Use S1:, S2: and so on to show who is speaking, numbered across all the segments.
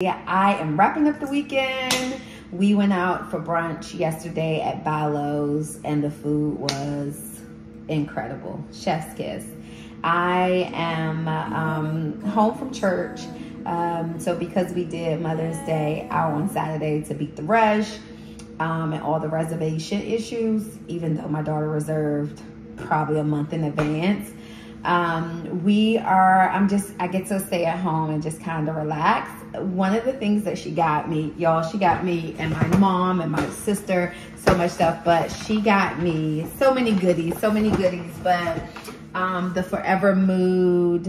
S1: Yeah, I am wrapping up the weekend. We went out for brunch yesterday at Bilo's and the food was incredible. Chef's kiss. I am home from church. So because we did Mother's Day out on Saturday to beat the rush and all the reservation issues, even though my daughter reserved probably a month in advance, I get to stay at home and just kind of relax. One of the things that she got me, y'all, she got me and my mom and my sister so much stuff, but she got me so many goodies, but the Forever Mood,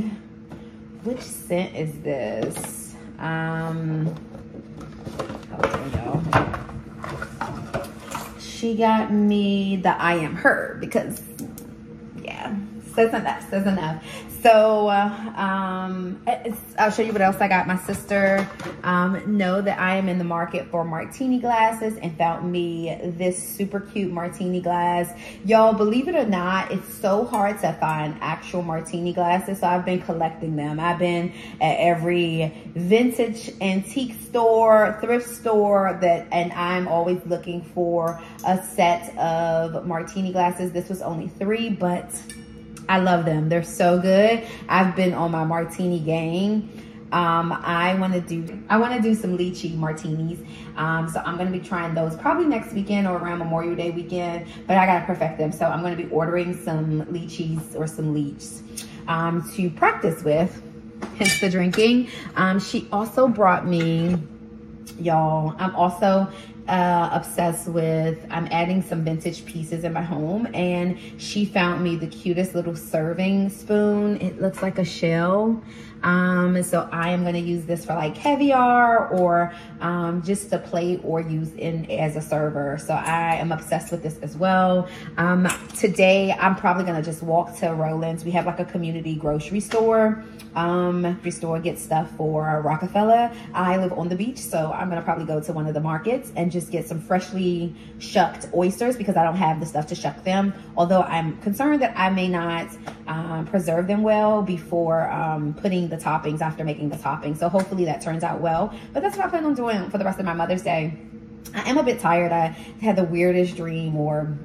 S1: which scent is this? Y'all. She got me the I Am Her because, yeah, says enough. So I'll show you what else I got. My sister know that I am in the market for martini glasses and found me this super cute martini glass. Y'all, believe it or not, it's so hard to find actual martini glasses, so I've been collecting them. I've been at every vintage antique store, thrift store, and I'm always looking for a set of martini glasses. This was only 3, but I love them. They're so good. I've been on my martini game. I want to do some lychee martinis. So I'm going to be trying those probably next weekend or around Memorial Day weekend, but I got to perfect them. So I'm going to be ordering some lychees or some leeks to practice with, hence the drinking. She also brought me, y'all, I'm also obsessed with, I'm adding some vintage pieces in my home, and she found me the cutest little serving spoon. It looks like a shell. So I am going to use this for like caviar or just to plate or use as a server. So I am obsessed with this as well. Today I'm probably going to just walk to Roland's. We have like a community grocery store. Get stuff for Rockefeller. I live on the beach, so I'm going to probably go to one of the markets and just get some freshly shucked oysters because I don't have the stuff to shuck them. Although I'm concerned that I may not preserve them well before putting the toppings, after making the toppings. So hopefully that turns out well. But that's what I plan on doing for the rest of my Mother's Day. I am a bit tired. I had the weirdest dream or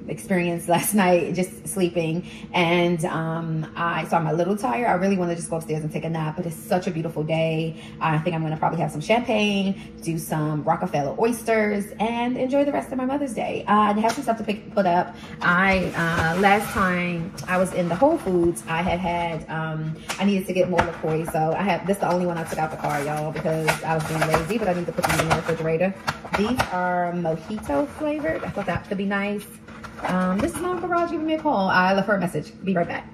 S1: experience last night just sleeping, and so I'm a little tired. I really want to just go upstairs and take a nap, but it's such a beautiful day. I think I'm going to probably have some champagne, do some Rockefeller oysters, and enjoy the rest of my Mother's Day. I have some stuff to put up. Last time I was in the Whole Foods, I needed to get more LaCroix, so this is the only one I took out the car, y'all, because I was being lazy, but I need to put them in the refrigerator. These are mojito flavored. I thought that could be nice. This is Mom Garage giving me a call. I left her a message. Be right back.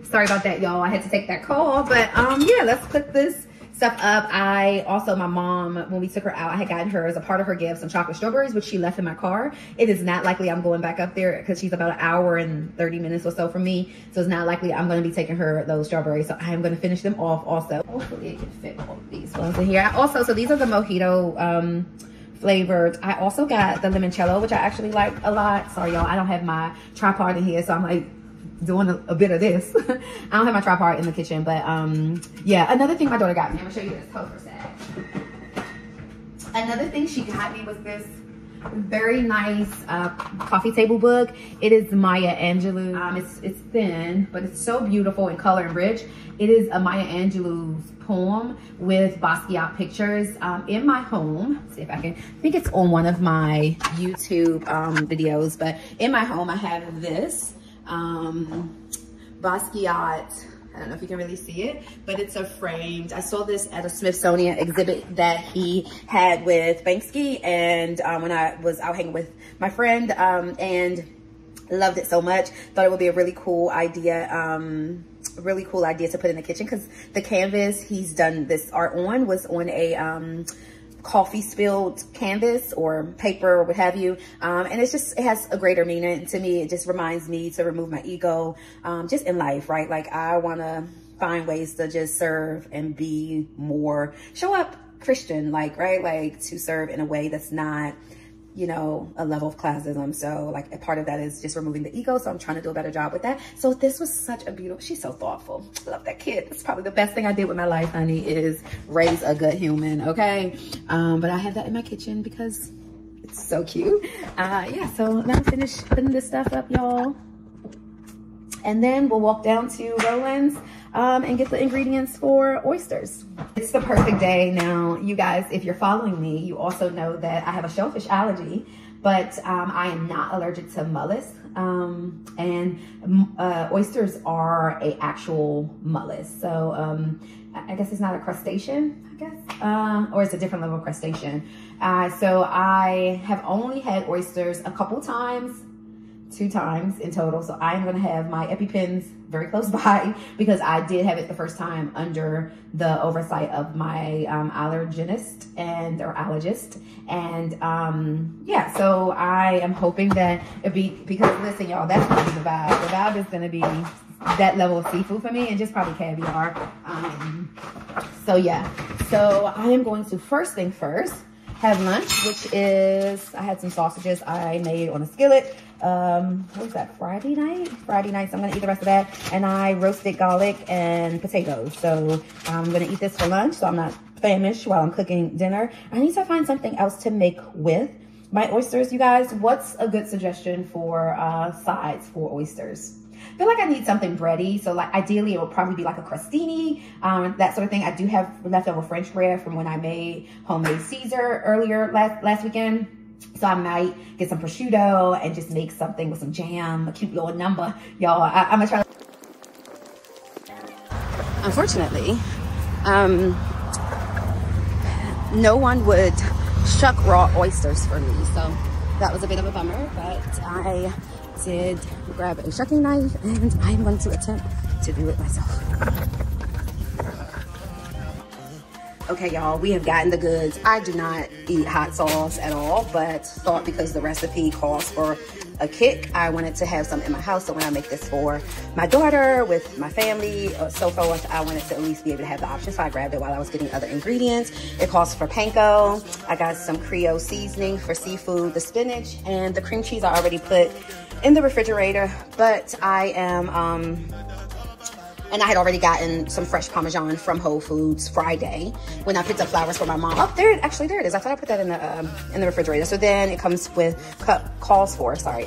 S1: Sorry about that, y'all. I had to take that call, but yeah, let's put this stuff up. My mom, when we took her out, I had gotten her as a part of her gift some chocolate strawberries, which she left in my car. It is not likely I'm going back up there because she's about an hour and 30 minutes or so from me. So it's not likely I'm going to be taking her those strawberries. So I am going to finish them off also. Hopefully it can fit all of these ones in here. So these are the mojito flavored. I also got the limoncello, which I actually like a lot. Sorry, y'all, I don't have my tripod in here, so I'm like doing a bit of this. I don't have my tripod in the kitchen, but yeah, another thing my daughter got me, I'm gonna show you this cover set. Another thing she got me was this very nice coffee table book. It is Maya Angelou. It's thin, but it's so beautiful in color and rich. It is a Maya Angelou's poem with Basquiat pictures in my home. Let's see if I think it's on one of my YouTube videos, but in my home I have this Basquiat. I don't know if you can really see it, but it's a framed. I saw this at a Smithsonian exhibit that he had with Banksy, and when I was out hanging with my friend, and loved it so much. Thought it would be a really cool idea to put in the kitchen, because the canvas he's done this art on was on a coffee spilled canvas or paper or what have you, and it has a greater meaning to me. It just reminds me to remove my ego just in life, right? Like I want to find ways to just serve and be more, show up Christian, like, right? Like to serve in a way that's not you know, a level of classism. So like a part of that is just removing the ego. So I'm trying to do a better job with that. So this was such a beautiful, she's so thoughtful. I love that kid. It's probably the best thing I did with my life, honey, is raise a good human, okay? But I have that in my kitchen because it's so cute. Yeah, so now I'm finished putting this stuff up, y'all. And then we'll walk down to Roland's and get the ingredients for oysters. It's the perfect day. Now, you guys, if you're following me, you also know that I have a shellfish allergy, but I am not allergic to mollusk. And oysters are a actual mollusk. So I guess it's not a crustacean, I guess, or it's a different level of crustacean. So I have only had oysters a couple times, 2 times in total. So I am going to have my EpiPens very close by because I did have it the first time under the oversight of my allergist. And yeah, so I am hoping that it'll be, because listen, y'all, that's going to be the vibe. The vibe is going to be that level of seafood for me, and just probably caviar. So yeah, so I am going to first thing first have lunch, which is, I had some sausages I made on a skillet. What was that, Friday night? Friday night, so I'm gonna eat the rest of that. And I roasted garlic and potatoes. So I'm gonna eat this for lunch, so I'm not famished while I'm cooking dinner. I need to find something else to make with my oysters, you guys. What's a good suggestion for sides for oysters? I feel like I need something bready. So like ideally it would probably be like a crostini, that sort of thing. I do have leftover French bread from when I made homemade Caesar earlier last weekend. So I might get some prosciutto and just make something with some jam, a cute little number. Y'all, I'm gonna try. Unfortunately, no one would shuck raw oysters for me. So that was a bit of a bummer, but I did grab a shucking knife and I'm going to attempt to do it myself. Okay, y'all, we have gotten the goods. I do not eat hot sauce at all, but thought because the recipe calls for a kick, I wanted to have some in my house. So when I make this for my daughter, with my family, or so forth, I wanted to at least be able to have the option. So I grabbed it while I was getting other ingredients. It calls for panko. I got some Creole seasoning for seafood, the spinach, and the cream cheese I already put in the refrigerator. But I am, and I had already gotten some fresh Parmesan from Whole Foods Friday when I picked up flowers for my mom. Oh, there it is. I thought I put that in the refrigerator. So then it comes with, calls for some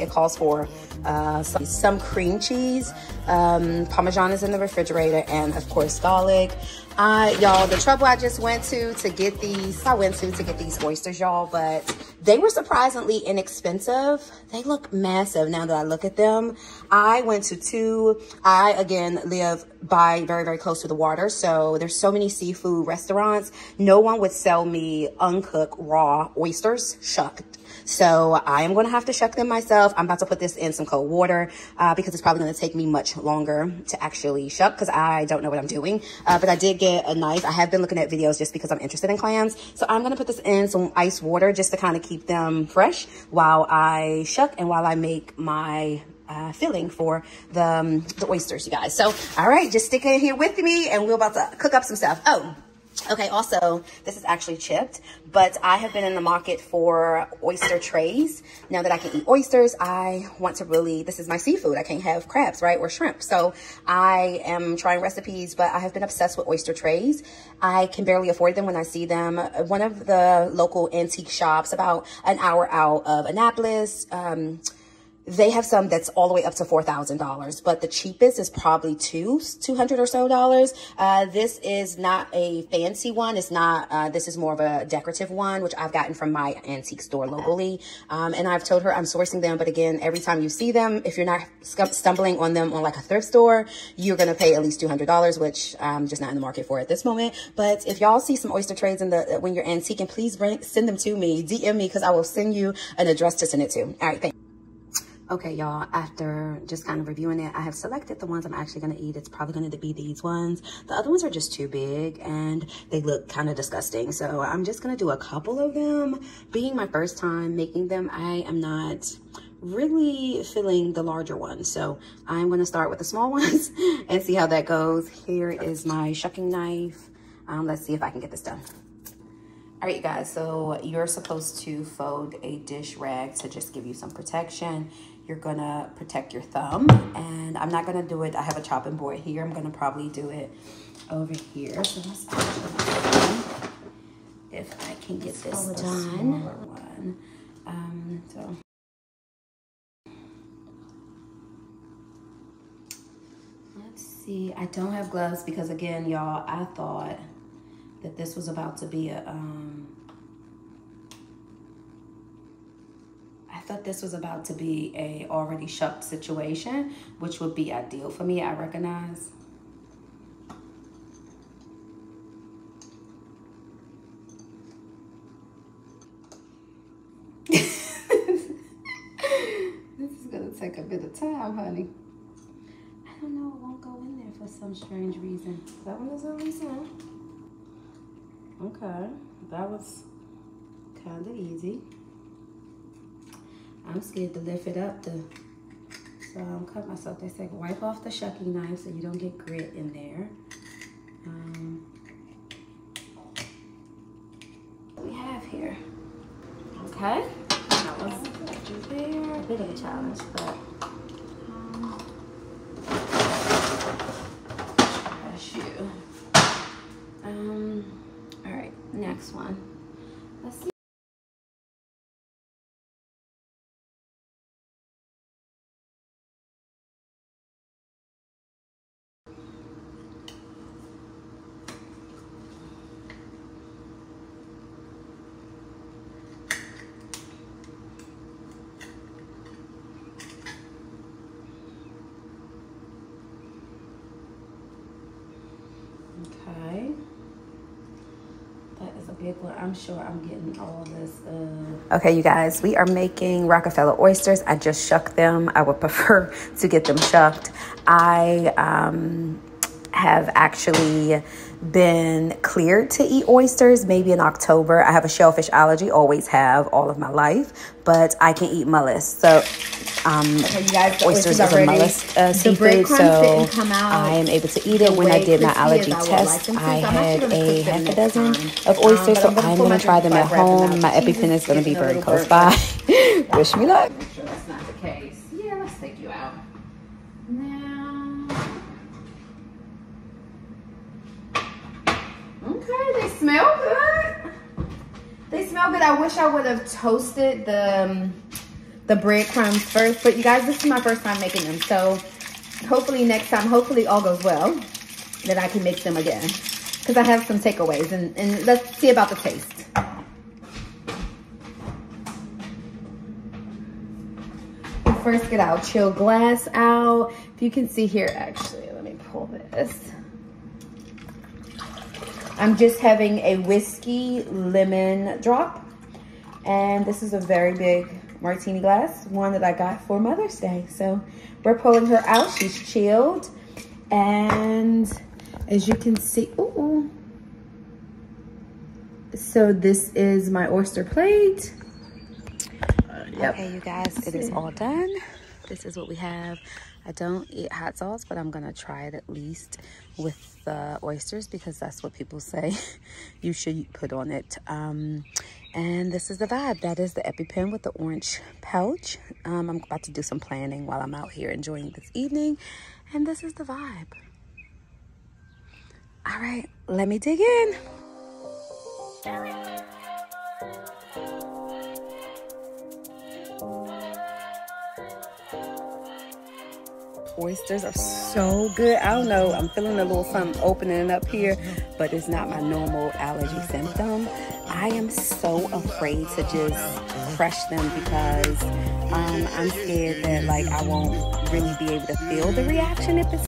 S1: cream cheese. Parmesan is in the refrigerator, and of course garlic. Y'all, the trouble I just went to get these oysters, y'all, but they were surprisingly inexpensive. They look massive now that I look at them. I went to 2. I, again, live by very, very close to the water. So there's so many seafood restaurants. No one would sell me uncooked raw oysters shucked. So I am going to have to shuck them myself. I'm about to put this in some cold water because it's probably going to take me much longer to actually shuck because I don't know what I'm doing. But I did get a knife. I have been looking at videos just because I'm interested in clams. So I'm going to put this in some ice water just to kind of keep them fresh while I shuck and while I make my filling for the oysters, you guys. So, all right, just stick in here with me and we're about to cook up some stuff. Oh, okay, also, this is actually chipped, but I have been in the market for oyster trays. Now that I can eat oysters, I want to really, this is my seafood. I can't have crabs, right, or shrimp. So I am trying recipes, but I have been obsessed with oyster trays. I can barely afford them when I see them. One of the local antique shops about an hour out of Annapolis, they have some that's all the way up to $4,000, but the cheapest is probably $200 or so. This is not a fancy one. It's not, this is more of a decorative one, which I've gotten from my antique store locally. And I've told her I'm sourcing them. But again, every time you see them, if you're not stumbling on them on like a thrift store, you're going to pay at least $200, which I'm just not in the market for at this moment. But if y'all see some oyster trays in the, when you're antiquing, please send them to me, DM me, because I will send you an address to send it to. All right, thanks. Okay, y'all, after just kind of reviewing it, I have selected the ones I'm actually going to eat. It's probably going to be these ones. The other ones are just too big and they look kind of disgusting. So I'm just going to do a couple of them. Being my first time making them, I am not really feeling the larger ones. So I'm going to start with the small ones and see how that goes. Here is my shucking knife. Let's see if I can get this done. All right, you guys, so you're supposed to fold a dish rag to just give you some protection. You're gonna protect your thumb, and I'm not gonna do it. I have a chopping board here. I'm gonna probably do it over here. So let's actually see if I can get this done. One. So let's see. I don't have gloves because, again, y'all, I thought that this was about to be a already shucked situation, which would be ideal for me, I recognize. This is gonna take a bit of time, honey. I don't know, it won't go in there for some strange reason. That one is a reason. Okay, that was kind of easy. I'm scared to lift it up, so I'm cutting myself. They say wipe off the shucking knife so you don't get grit in there. What we have here. Okay, that was there. A bit of a challenge, but shoe. All right, next one. Let's see. Okay, that is a big one. I'm sure I'm getting all this. Okay, you guys, we are making Feller oysters. I just shucked them. I would prefer to get them shucked. I have actually been cleared to eat oysters maybe in October. I have a shellfish allergy, always have all of my life, but I can eat mollusk. So okay, you guys, oysters is a mollusk seafood, so I am able to eat it. When I did my allergy test, I had a half a dozen of oysters, so I'm going to try them at home. My EpiPen is going to be very close by. Wish me luck. I'm sure that's not the case. Yeah, let's take you out. Now, okay, they smell good. They smell good. I wish I would have toasted the breadcrumbs first, but you guys, this is my first time making them, so hopefully next time, hopefully all goes well, that I can make them again, because I have some takeaways, and let's see about the taste. We'll first get our chill glass out. If you can see here, actually, let me pull this. I'm just having a whiskey lemon drop, and this is a very big martini glass, one that I got for Mother's Day. So we're pulling her out. She's chilled, and as you can see, ooh. So this is my oyster plate. Yep. Okay, you guys, it is all done. This is what we have. I don't eat hot sauce, but I'm gonna try it at least with the oysters, because that's what people say you should put on it. And this is the vibe. That is the EpiPen with the orange pouch. I'm about to do some planning while I'm out here enjoying this evening, and this is the vibe. All right, let me dig in. Oysters are so good. I don't know, I'm feeling a little something opening up here, but it's not my normal allergy symptom. I am so afraid to just crush them because I'm scared that like I won't really be able to feel the reaction if it's